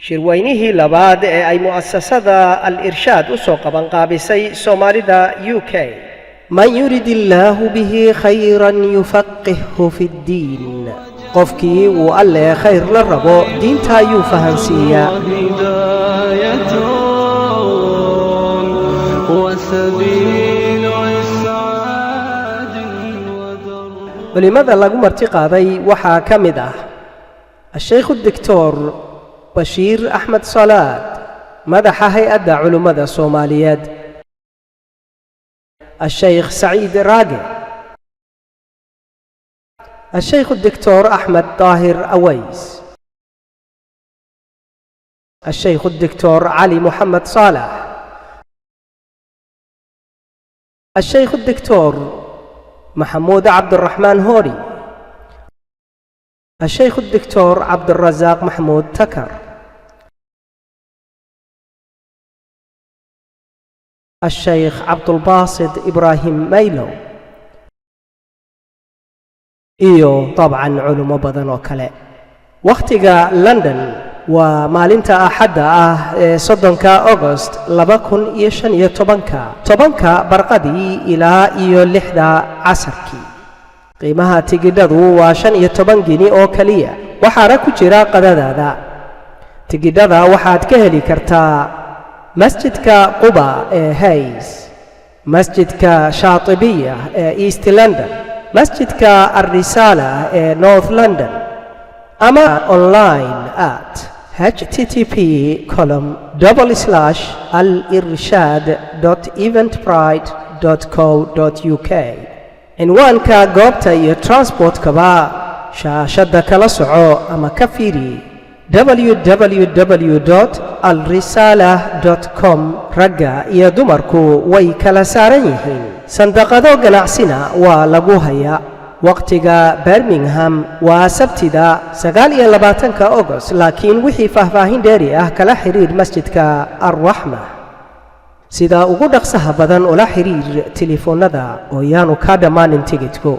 shirweynihii labaad ee ay mu'assasada al-irshaad u soo qaban qaabisay Soomaalida UK. man yuridillahu bihi khayran yufaqqihhu fid-diin qofkii uu alle khayr la rabo diinta ayuu fahansiiyaa. culimada lagu marti qaaday waxaa ka mid ah الشيخ الدكتور بشير أحمد صلاة مدح هيئة علماء الصوماليات، الشيخ سعيد راقي، الشيخ الدكتور أحمد طاهر أويس، الشيخ الدكتور علي محمد صالح، الشيخ الدكتور محمود عبد الرحمن هوري، الشيخ الدكتور عبد الرزاق محمود تكر، الشيخ عبد الباسط إبراهيم ميلو، iyo طبعا علماء badan oo kale. waqtiga London waa maalinta axadda ah ee 3 August 2015 tobanka barqadii ilaa iyo 6 casarkii. qiimaha tigidhadu waa 15 gini oo kaliya, waxaana ku jira qadadaada. tigidhada waxaad ka heli kartaa masjidka Quba ee Hayes, masjidka Shaatibiya ee East London, masjidka Ar-Risala ee North London, ama online at http://alirshad.eventbrite.co.uk. cinwaanka goobta iyo transportkaba shaashada kala soco ama ka fiiri www.alrisala.com. ragga iyo dumarku way kala saaran yihiin. sandaqado ganacsina waa lagu hayaa. waqtiga Birmingham waa sabtida 29 August, laakiin wixii faahfaahin dheeri ah kala xiriir masjidka Ar-Rahma. sida ugu dhaqsaha badan ula xiriir telefoonada oo yaanu ka dhamaanin tigidhku.